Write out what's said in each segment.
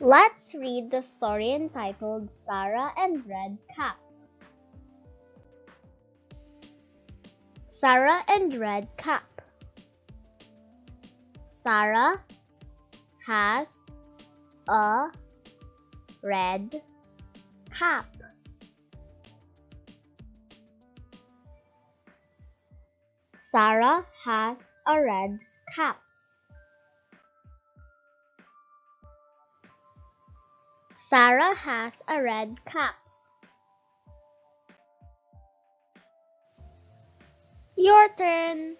Let's read the story entitled Sara and Red Cap. Sara and Red Cap. Sara has a red cap. Sara has a red cap. Sara has a red cap. Your turn.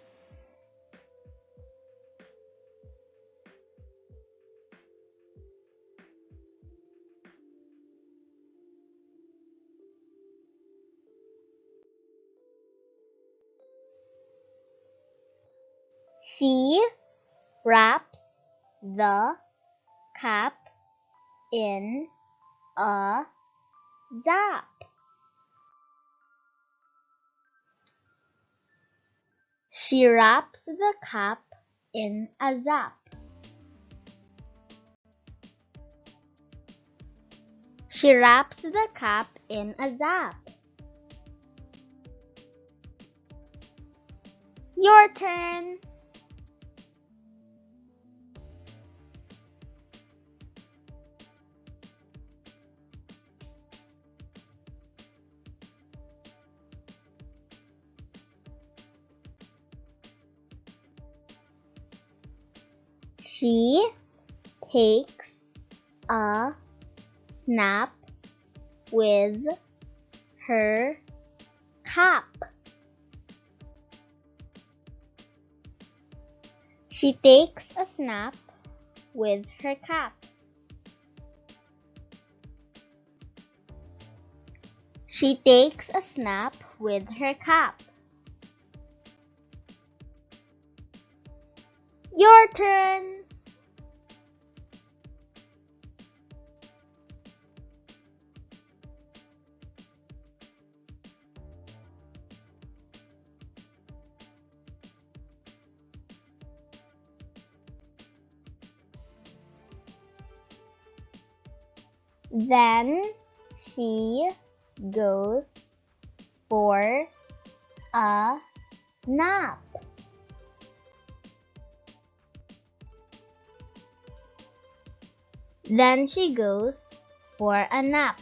She wraps the cap in a zap. She wraps the cap in a zap. She wraps the cap in a zap. Your turn. She takes a snap with her cap. She takes a snap with her cap. She takes a snap with her cap. Your turn. Then she goes for a nap. Then she goes for a nap.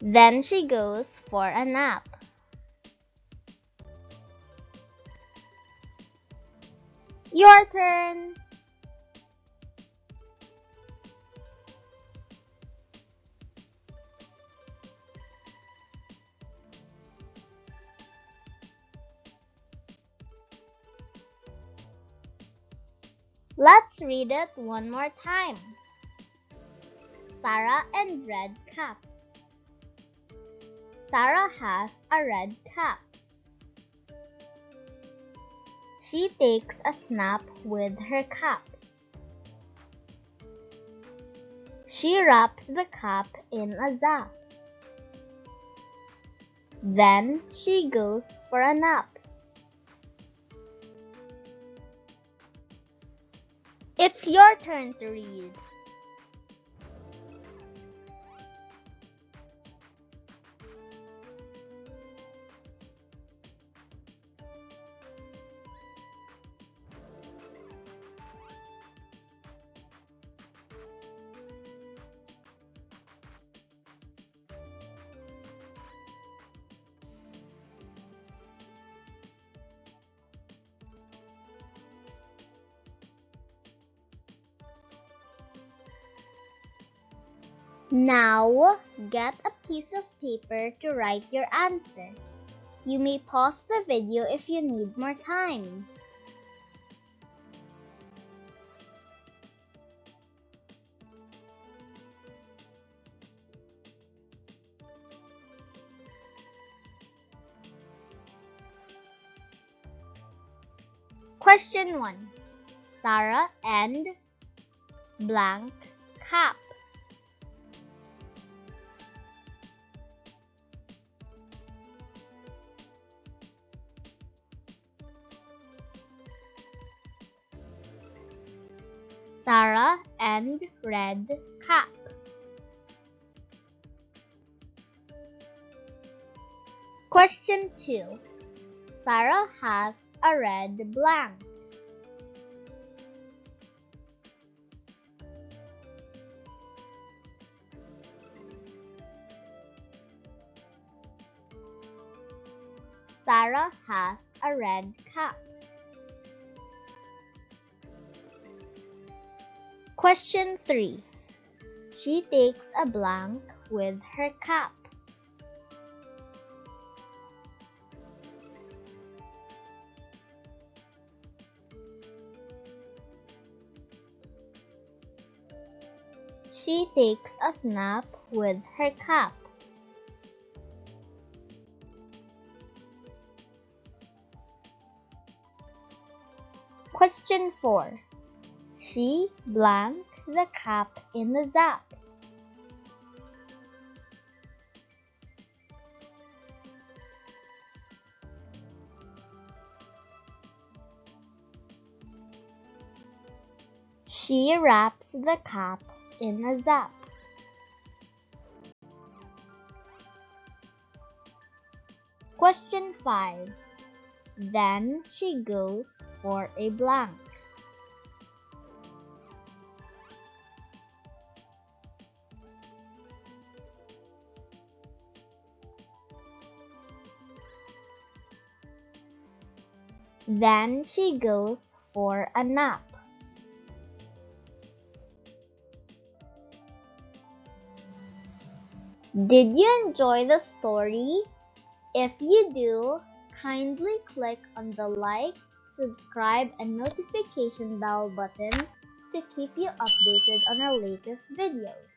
Then she goes for a nap. Your turn. Let's read it one more time. Sara and Red Cap. Sara has a red cap. She takes a snap with her cap. She wraps the cap in a zap. Then she goes for a nap. It's your turn to read. Now, get a piece of paper to write your answer. You may pause the video if you need more time. Question 1. Sara and blank cap. Sara and red cap. Question 2. Sara has a red blank. Sara has a red cap. Question 3. She takes a blank with her cap. She takes a snap with her cap. Question 4. She blank the cap in the zap. She wraps the cap in a zap. Question 5. Then she goes for a blank. Then she goes for a nap. Did you enjoy the story? If you do, kindly click on the like, subscribe, and notification bell button to keep you updated on our latest videos.